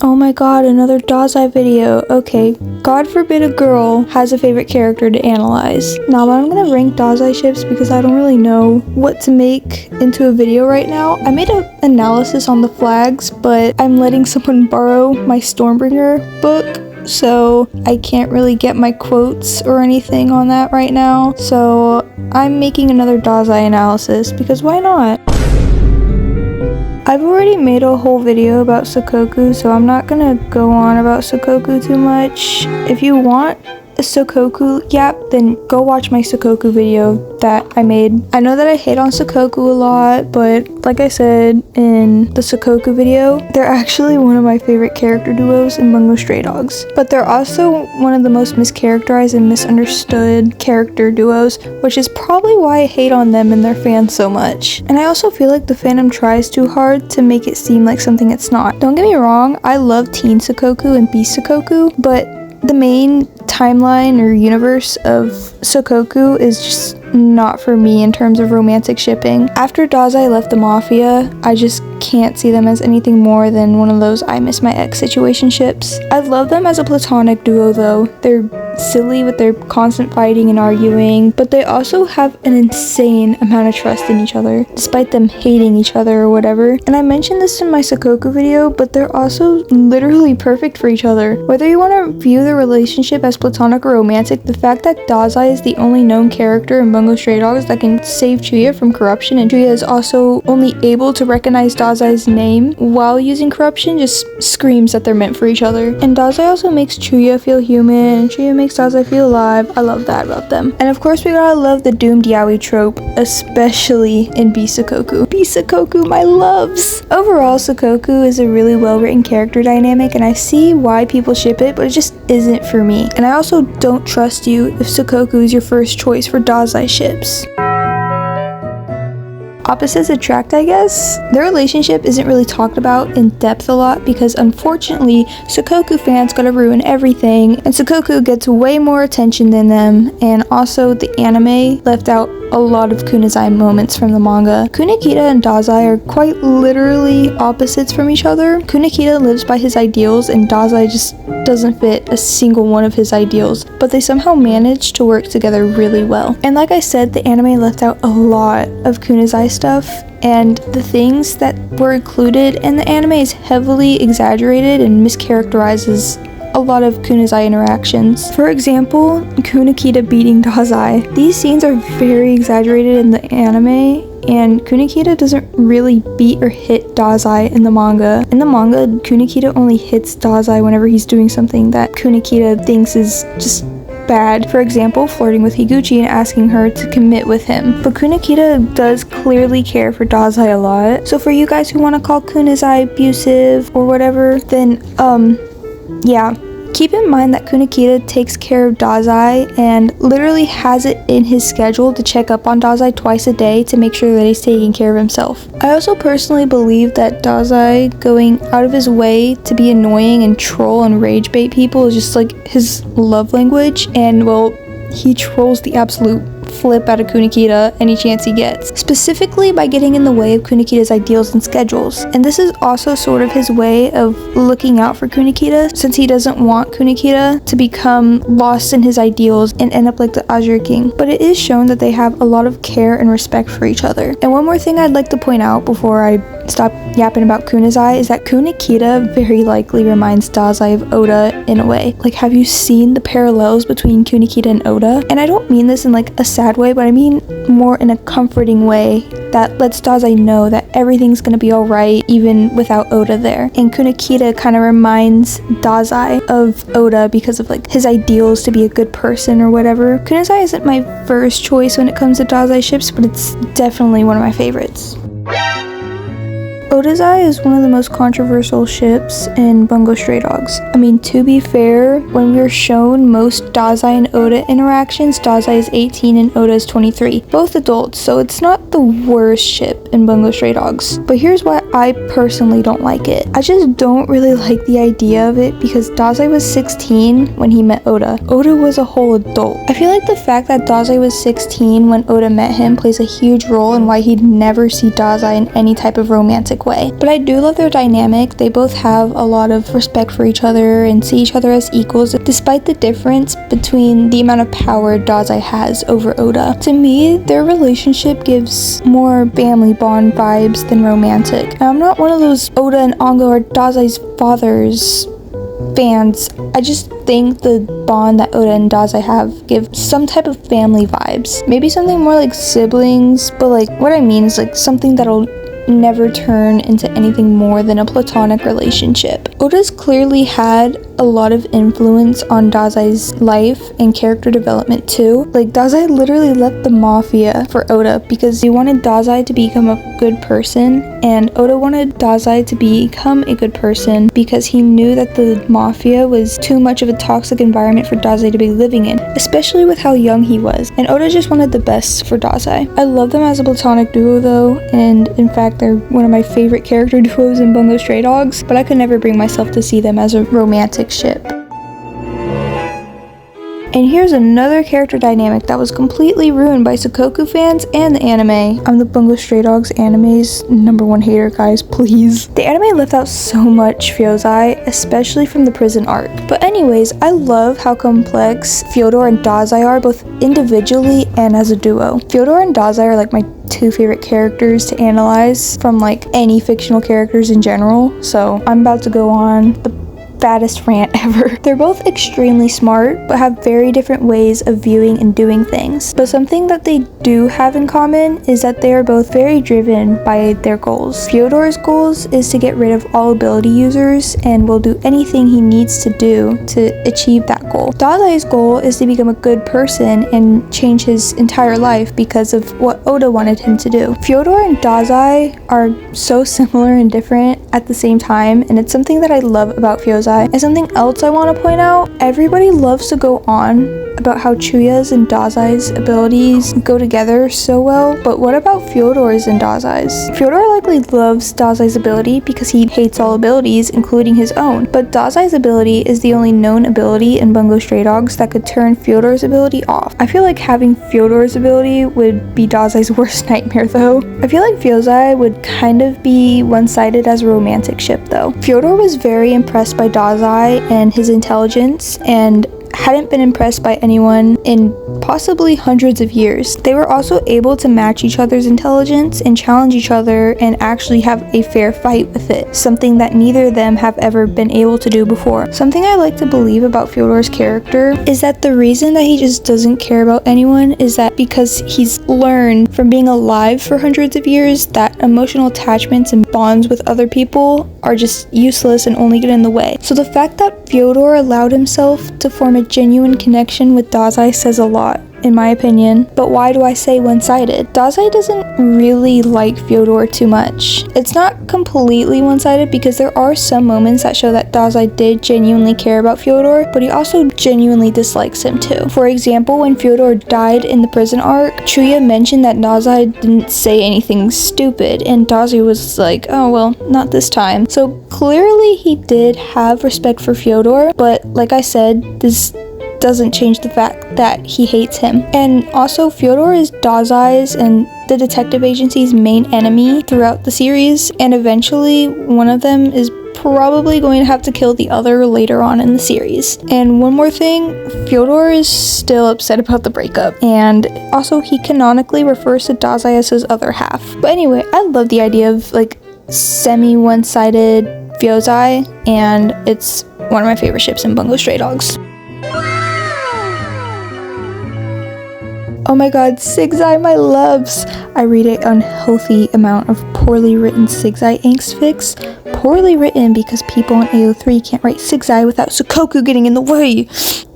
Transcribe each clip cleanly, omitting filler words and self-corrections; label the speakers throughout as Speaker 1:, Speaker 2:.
Speaker 1: Oh my god, another dazai video. Okay, God forbid a girl has a favorite character to analyze. Now, I'm gonna rank dazai ships because I don't really know what to make into a video right now. I made an analysis on the flags, but I'm letting someone borrow my Stormbringer book, so I can't really get my quotes or anything on that right now. So I'm making another dazai analysis because why not? I've already made a whole video about Sukoku, so I'm not gonna go on about Sukoku too much. If you want a Sukoku yap, then go watch my Sukoku video that I made. I know that I hate on Sukoku a lot, but like I said in the Sukoku video, they're actually one of my favorite character duos in Bungo Stray Dogs. But they're also one of the most mischaracterized and misunderstood character duos, which is probably why I hate on them and their fans so much. And I also feel like the fandom tries too hard to make it seem like something it's not. Don't get me wrong, I love Teen Sukoku and Beast Sukoku, but the main timeline or universe of Sukoku is just not for me in terms of romantic shipping. After Dazai left the Mafia, I just can't see them as anything more than one of those I miss my ex situationships. I love them as a platonic duo though. They're silly with their constant fighting and arguing, but they also have an insane amount of trust in each other, despite them hating each other or whatever. And I mentioned this in my Sukoku video, but they're also literally perfect for each other. Whether you want to view their relationship as platonic or romantic, the fact that Dazai is the only known character in Bungo Stray Dogs that can save Chuya from corruption, and Chuya is also only able to recognize Dazai's name while using corruption, just screams that they're meant for each other. And Dazai also makes Chuya feel human, and Chuya makes Dazai feel alive. I love that about them. And of course we gotta love the doomed yaoi trope, especially in Beast Sukoku. Beast Sukoku, my loves! Overall, Sukoku is a really well written character dynamic, and I see why people ship it, but it just isn't for me. And I also don't trust you if Sukoku is your first choice for Dazai ships. Opposites attract, I guess. Their relationship isn't really talked about in depth a lot because unfortunately Sukoku fans gotta ruin everything, and Sukoku gets way more attention than them, and also the anime left out a lot of Kunazai moments from the manga. Kunakita and Dazai are quite literally opposites from each other. Kunakita lives by his ideals and Dazai just doesn't fit a single one of his ideals, but they somehow manage to work together really well. And like I said, the anime left out a lot of Kunazai stuff, and the things that were included in the anime is heavily exaggerated and mischaracterizes a lot of Kunazai interactions. For example, Kunakita beating Dazai. These scenes are very exaggerated in the anime, and Kunakita doesn't really beat or hit Dazai in the manga. In the manga, Kunakita only hits Dazai whenever he's doing something that Kunakita thinks is just bad. For example, flirting with Higuchi and asking her to commit with him. But Kunakita does clearly care for Dazai a lot. So for you guys who want to call Kunazai abusive or whatever, then yeah. Keep in mind that Kunakita takes care of Dazai and literally has it in his schedule to check up on Dazai twice a day to make sure that he's taking care of himself. I also personally believe that Dazai going out of his way to be annoying and troll and rage bait people is just like his love language, and well, he trolls the absolute flip out of Kunakita any chance he gets, specifically by getting in the way of Kunakita's ideals and schedules. And this is also sort of his way of looking out for Kunakita, since he doesn't want Kunakita to become lost in his ideals and end up like the Azure King. But it is shown that they have a lot of care and respect for each other. And one more thing I'd like to point out before I stop yapping about Kunazai is that Kunakita very likely reminds Dazai of Oda in a way. Like, have you seen the parallels between Kunakita and Oda? And I don't mean this in like a sad way, but I mean more in a comforting way that lets Dazai know that everything's gonna be alright even without Oda there. And Kunakita kind of reminds Dazai of Oda because of like his ideals to be a good person or whatever. Kunazai isn't my first choice when it comes to Dazai ships, but it's definitely one of my favorites. Odazai is one of the most controversial ships in Bungo Stray Dogs. I mean, to be fair, when we were shown most Dazai and Oda interactions, Dazai is 18 and Oda is 23. Both adults, so it's not the worst ship in Bungo Stray Dogs. But here's why I personally don't like it. I just don't really like the idea of it because Dazai was 16 when he met Oda. Oda was a whole adult. I feel like the fact that Dazai was 16 when Oda met him plays a huge role in why he'd never see Dazai in any type of romantic way. But I do love their dynamic. They both have a lot of respect for each other and see each other as equals, despite the difference between the amount of power Dazai has over Oda. To me, their relationship gives more family bond vibes than romantic. Now, I'm not one of those Oda and Ango are Dazai's fathers fans. I just think the bond that Oda and Dazai have give some type of family vibes. Maybe something more like siblings, but like what I mean is like something that'll never turn into anything more than a platonic relationship. Oda's clearly had a lot of influence on Dazai's life and character development too. Like Dazai literally left the mafia for Oda because he wanted Dazai to become a good person, and Oda wanted Dazai to become a good person because he knew that the mafia was too much of a toxic environment for Dazai to be living in, especially with how young he was, and Oda just wanted the best for Dazai. I love them as a platonic duo though, and in fact they're one of my favorite character duos in Bungo Stray Dogs, but I could never bring myself to see them as a romantic ship. And here's another character dynamic that was completely ruined by Sukoku fans and the anime. I'm the Bungo Stray Dogs anime's #1 hater, guys, please. The anime left out so much Fiozi, especially from the prison arc. But anyways, I love how complex Fyodor and Dazai are, both individually and as a duo. Fyodor and Dazai are like my two favorite characters to analyze from like any fictional characters in general. So I'm about to go on the fattest rant ever. They're both extremely smart, but have very different ways of viewing and doing things. But something that they do have in common is that they are both very driven by their goals. Fyodor's goals is to get rid of all ability users and will do anything he needs to do to achieve that goal. Dazai's goal is to become a good person and change his entire life because of what Oda wanted him to do. Fyodor and Dazai are so similar and different at the same time, and it's something that I love about Fiozi. And something else I want to point out, everybody loves to go on about how Chuya's and Dazai's abilities go together so well, but what about Fyodor's and Dazai's? Fyodor likely loves Dazai's ability because he hates all abilities, including his own, but Dazai's ability is the only known ability in Bungo Stray Dogs that could turn Fyodor's ability off. I feel like having Fyodor's ability would be Dazai's worst nightmare though. I feel like Fiozi would kind of be one-sided as a romantic ship though. Fyodor was very impressed by Dazai and his intelligence, and hadn't been impressed by anyone in possibly hundreds of years. They were also able to match each other's intelligence and challenge each other and actually have a fair fight with it, something that neither of them have ever been able to do before. Something I like to believe about Fyodor's character is that the reason that he just doesn't care about anyone is that because he's learned from being alive for hundreds of years that emotional attachments and bonds with other people are just useless and only get in the way. So the fact that Fyodor allowed himself to form a genuine connection with Dazai says a lot, in my opinion. But why do I say one-sided? Dazai doesn't really like Fyodor too much. It's not completely one-sided because there are some moments that show that Dazai did genuinely care about Fyodor, but he also genuinely dislikes him too. For example, when Fyodor died in the prison arc, Chuya mentioned that Dazai didn't say anything stupid, and Dazai was like, oh well, not this time. So clearly he did have respect for Fyodor, but like I said, this doesn't change the fact that he hates him. And also, Fyodor is Dazai's and the detective agency's main enemy throughout the series, and eventually one of them is probably going to have to kill the other later on in the series. And one more thing, Fyodor is still upset about the breakup, and also he canonically refers to Dazai as his other half. But anyway, I love the idea of like semi-one-sided Fiozi, and it's one of my favorite ships in Bungo Stray Dogs. Oh my god, Sigai, my loves! I read an unhealthy amount of poorly written Sigai angst fics. Poorly written because people on AO3 can't write Sigai without Sukoku getting in the way.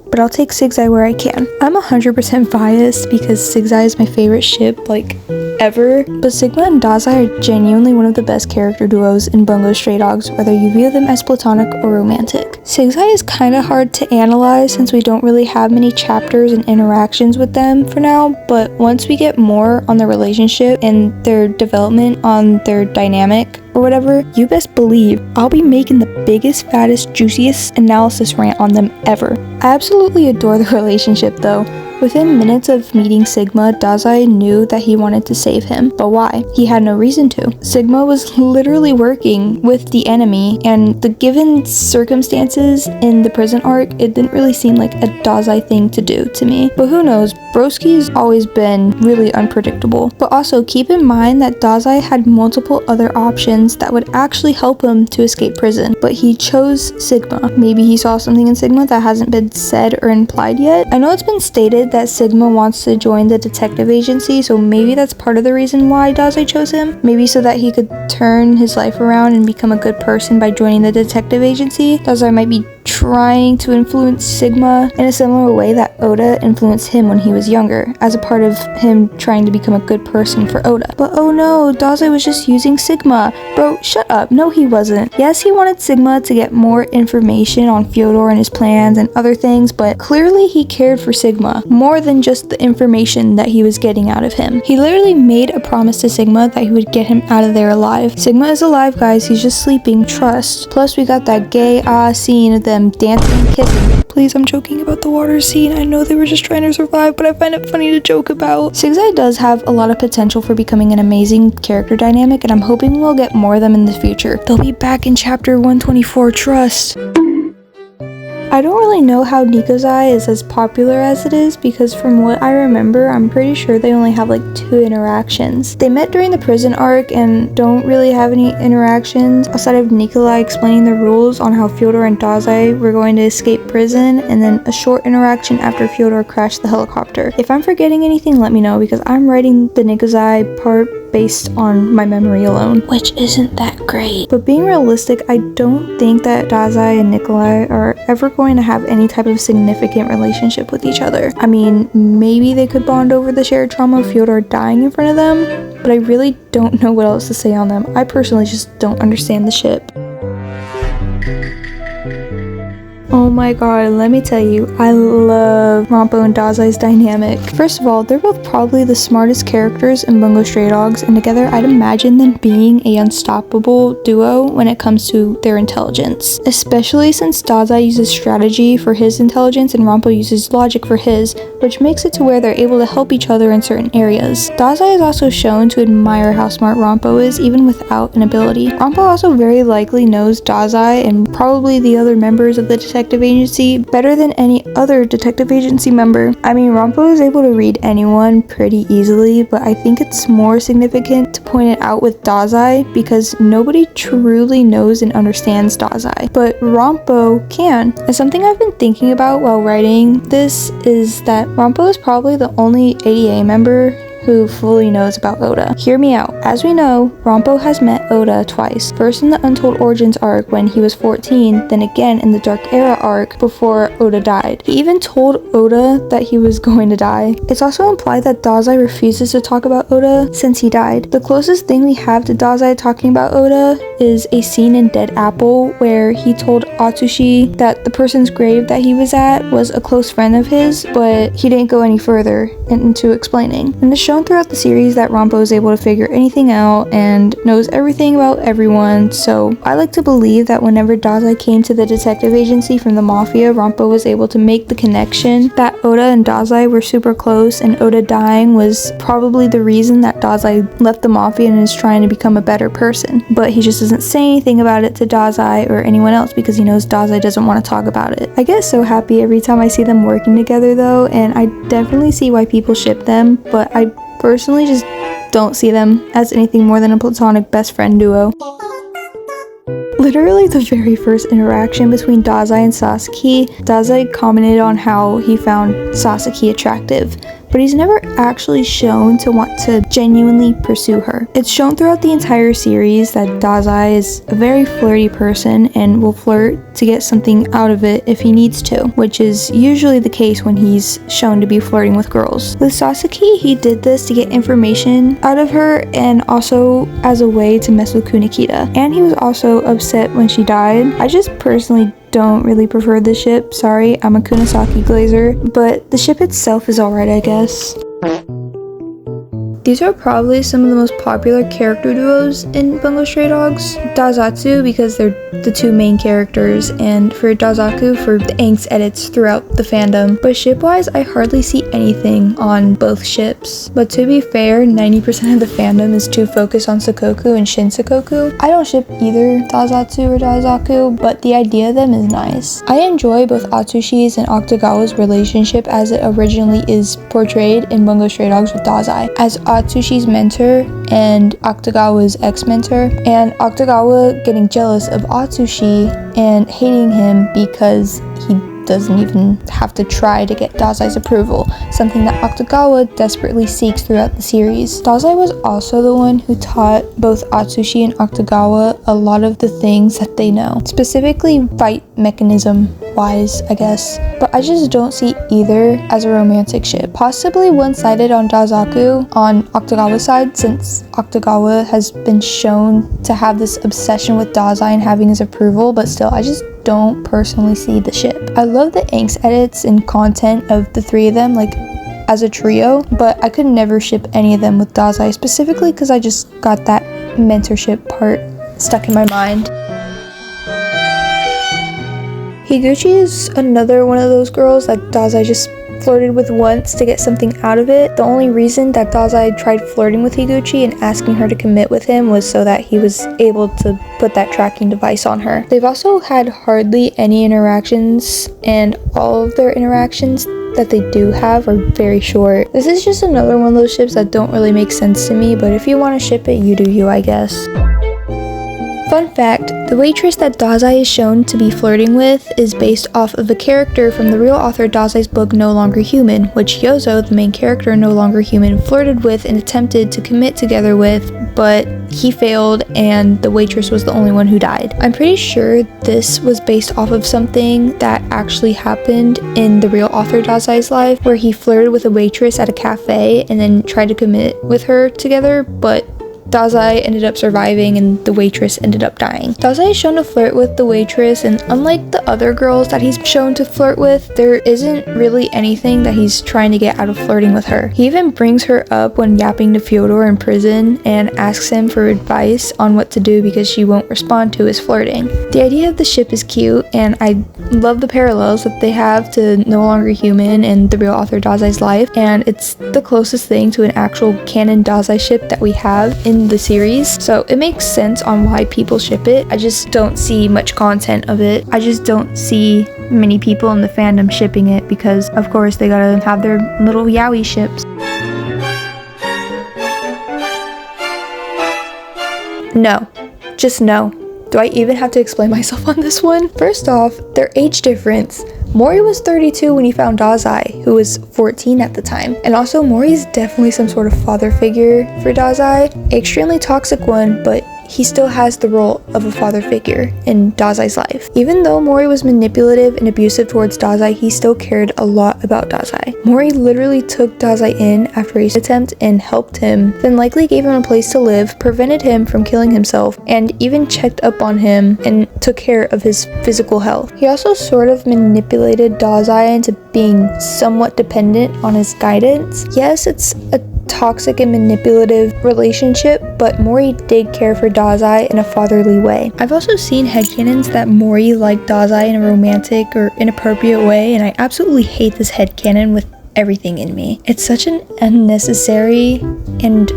Speaker 1: but I'll take Sigai where I can. I'm 100% biased because Sigai is my favorite ship, like, ever, but Sigma and Dazai are genuinely one of the best character duos in Bungo Stray Dogs, whether you view them as platonic or romantic. Sigai is kinda hard to analyze since we don't really have many chapters and interactions with them for now, but once we get more on their relationship and their development on their dynamic or whatever, you best believe I'll be making the biggest, fattest, juiciest analysis rant on them ever. I absolutely adore the relationship though. Within minutes of meeting Sigma, Dazai knew that he wanted to save him, but why? He had no reason to. Sigma was literally working with the enemy, and the given circumstances in the prison arc, it didn't really seem like a Dazai thing to do to me. But who knows, Broski's always been really unpredictable. But also keep in mind that Dazai had multiple other options that would actually help him to escape prison, but he chose Sigma. Maybe he saw something in Sigma that hasn't been said or implied yet. I know it's been stated that Sigma wants to join the detective agency, so maybe that's part of the reason why Dazai chose him. Maybe so that he could turn his life around and become a good person by joining the detective agency. Dazai might be trying to influence Sigma in a similar way that Oda influenced him when he was younger, as a part of him trying to become a good person for Oda. But oh no, Dazai was just using Sigma. Bro, shut up. No, he wasn't. Yes, he wanted Sigma to get more information on Fyodor and his plans and other things, but clearly he cared for Sigma more than just the information that he was getting out of him. He literally made a promise to Sigma that he would get him out of there alive. Sigma is alive, guys. He's just sleeping. Trust. Plus, we got that gay scene of them dancing and kissing. Please, I'm joking about the water scene. I know they were just trying to survive, but I find it funny to joke about. Sigai does have a lot of potential for becoming an amazing character dynamic, and I'm hoping we'll get more of them in the future. They'll be back in chapter 124, trust. I don't really know how Nikazai is as popular as it is because from what I remember, I'm pretty sure they only have like 2 interactions. They met during the prison arc and don't really have any interactions outside of Nikolai explaining the rules on how Fyodor and Dazai were going to escape prison, and then a short interaction after Fyodor crashed the helicopter. If I'm forgetting anything, let me know because I'm writing the Nikazai part based on my memory alone, which isn't that great. But being realistic, I don't think that Dazai and Nikolai are ever going to have any type of significant relationship with each other. I mean, maybe they could bond over the shared trauma of Fyodor dying in front of them, but I really don't know what else to say on them. I personally just don't understand the ship. Oh my god, let me tell you, I love Rompo and Dazai's dynamic. First of all, they're both probably the smartest characters in Bungo Stray Dogs, and together I'd imagine them being a unstoppable duo when it comes to their intelligence. Especially since Dazai uses strategy for his intelligence and Rompo uses logic for his, which makes it to where they're able to help each other in certain areas. Dazai is also shown to admire how smart Rompo is even without an ability. Rompo also very likely knows Dazai and probably the other members of the detective agency better than any other detective agency member. I mean, Rompo is able to read anyone pretty easily, but I think it's more significant to point it out with Dazai because nobody truly knows and understands Dazai, but Rompo can. And something I've been thinking about while writing this is that Rompo is probably the only ADA member who fully knows about Oda. Hear me out. As we know, Rompo has met Oda twice. First in the Untold Origins arc when he was 14, then again in the Dark Era arc before Oda died. He even told Oda that he was going to die. It's also implied that Dazai refuses to talk about Oda since he died. The closest thing we have to Dazai talking about Oda is a scene in Dead Apple where he told Atsushi that the person's grave that he was at was a close friend of his, but he didn't go any further into explaining. And it's shown throughout the series that Rompo is able to figure anything out and knows everything about everyone, so I like to believe that whenever Dazai came to the detective agency from the Mafia, Rompo was able to make the connection that Oda and Dazai were super close, and Oda dying was probably the reason that Dazai left the Mafia and is trying to become a better person. But he just doesn't say anything about it to Dazai or anyone else because he knows Dazai doesn't want to talk about it. I get so happy every time I see them working together though, and I definitely see why people ship them, but I personally just don't see them as anything more than a platonic best friend duo. Literally the very first interaction between Dazai and Sasaki, Dazai commented on how he found Sasaki attractive, but he's never actually shown to want to genuinely pursue her. It's shown throughout the entire series that Dazai is a very flirty person and will flirt to get something out of it if he needs to, which is usually the case when he's shown to be flirting with girls. With Sasaki, he did this to get information out of her and also as a way to mess with Kunikita. And he was also upset when she died. I just personally don't really prefer the ship. Sorry, I'm a Kunazai glazer, but the ship itself is alright, I guess. These are probably some of the most popular character duos in Bungo Stray Dogs. Dazatsu because they're the two main characters, and for Dazaku for the angst edits throughout the fandom. But ship-wise, I hardly see anything on both ships. But to be fair, 90% of the fandom is too focused on Sukoku and Shin Sukoku. I don't ship either Dazatsu or Dazaku, but the idea of them is nice. I enjoy both Atsushi's and Octagawa's relationship as it originally is portrayed in Bungo Stray Dogs with Dazai, as Atsushi's mentor and Octagawa's ex-mentor, and Octagawa getting jealous of Atsushi and hating him because he doesn't even have to try to get Dazai's approval, something that Octagawa desperately seeks throughout the series. Dazai was also the one who taught both Atsushi and Octagawa a lot of the things that they know, specifically fight mechanism wise, I guess. But I just don't see either as a romantic ship. Possibly one-sided on Dazaku on Octagawa's side, since Octagawa has been shown to have this obsession with Dazai and having his approval, but still, I just don't personally see the ship. I love the angst edits and content of the three of them, like as a trio, but I could never ship any of them with Dazai, specifically because I just got that mentorship part stuck in my mind. Higuchi is another one of those girls that Dazai just flirted with once to get something out of it. The only reason that Dazai tried flirting with Higuchi and asking her to commit with him was so that he was able to put that tracking device on her. They've also had hardly any interactions, and all of their interactions that they do have are very short. This is just another one of those ships that don't really make sense to me, but if you want to ship it, you do you, I guess. Fun fact, the waitress that Dazai is shown to be flirting with is based off of a character from the real author Dazai's book No Longer Human, which Yozo, the main character in No Longer Human, flirted with and attempted to commit together with, but he failed and the waitress was the only one who died. I'm pretty sure this was based off of something that actually happened in the real author Dazai's life, where he flirted with a waitress at a cafe and then tried to commit with her together, but Dazai ended up surviving and the waitress ended up dying. Dazai is shown to flirt with the waitress, and unlike the other girls that he's shown to flirt with, there isn't really anything that he's trying to get out of flirting with her. He even brings her up when yapping to Fyodor in prison and asks him for advice on what to do because she won't respond to his flirting. The idea of the ship is cute, and I love the parallels that they have to No Longer Human and the real author Dazai's life, and it's the closest thing to an actual canon Dazai ship that we have in the series, so it makes sense on why people ship it. I just don't see much content of it. I just don't see many people in the fandom shipping it because of course they gotta have their little yaoi ships. No, just no. Do I even have to explain myself on this one? First off, their age difference. Mory was 32 when he found Dazai, who was 14 at the time. And also, Mory is definitely some sort of father figure for Dazai. Extremely toxic one, but he still has the role of a father figure in Dazai's life. Even though Mory was manipulative and abusive towards Dazai, he still cared a lot about Dazai. Mory literally took Dazai in after his attempt and helped him, then likely gave him a place to live, prevented him from killing himself, and even checked up on him and took care of his physical health. He also sort of manipulated Dazai into being somewhat dependent on his guidance. Yes, it's a toxic and manipulative relationship, but Mory did care for Dazai in a fatherly way. I've also seen headcanons that Mory liked Dazai in a romantic or inappropriate way, and I absolutely hate this headcanon with everything in me. It's such an unnecessary and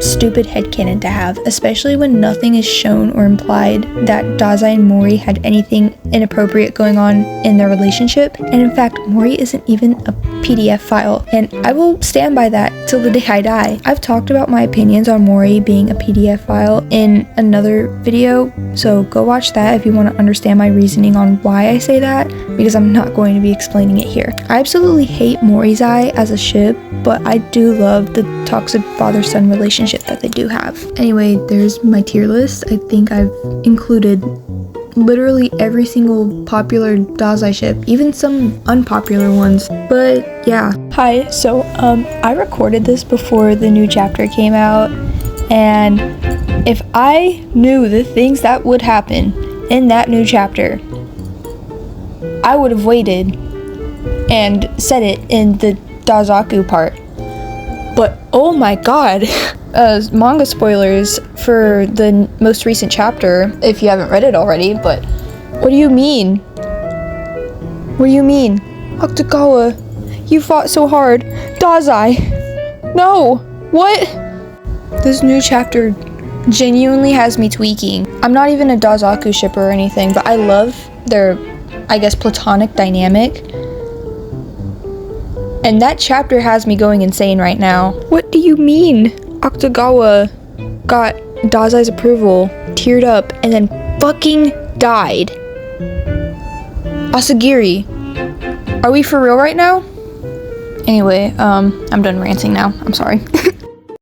Speaker 1: stupid headcanon to have, especially when nothing is shown or implied that Dazai and Mory had anything inappropriate going on in their relationship. And in fact, Mory isn't even a PDF file, and I will stand by that till the day I die. I've talked about my opinions on Mory being a PDF file in another video, so go watch that if you want to understand my reasoning on why I say that, because I'm not going to be explaining it here. I absolutely hate Moryzai as a ship, but I do love the toxic father-son relationship that they do have. Anyway, there's my tier list. I think I've included literally every single popular dazai ship, even some unpopular ones. But yeah. Hi, so I recorded this before the new chapter came out, and if I knew the things that would happen in that new chapter, I would have waited and said it in the Dazaku part. But oh my god. Manga spoilers for the most recent chapter, if you haven't read it already, but what do you mean? What do you mean? Octagawa, you fought so hard. Dazai! No! What? This new chapter genuinely has me tweaking. I'm not even a Dazaku shipper or anything, but I love their, I guess, platonic dynamic. And that chapter has me going insane right now. What do you mean? Octagawa got Dazai's approval, teared up, and then fucking died. Asagiri, are we for real right now? Anyway, I'm done ranting now. I'm sorry.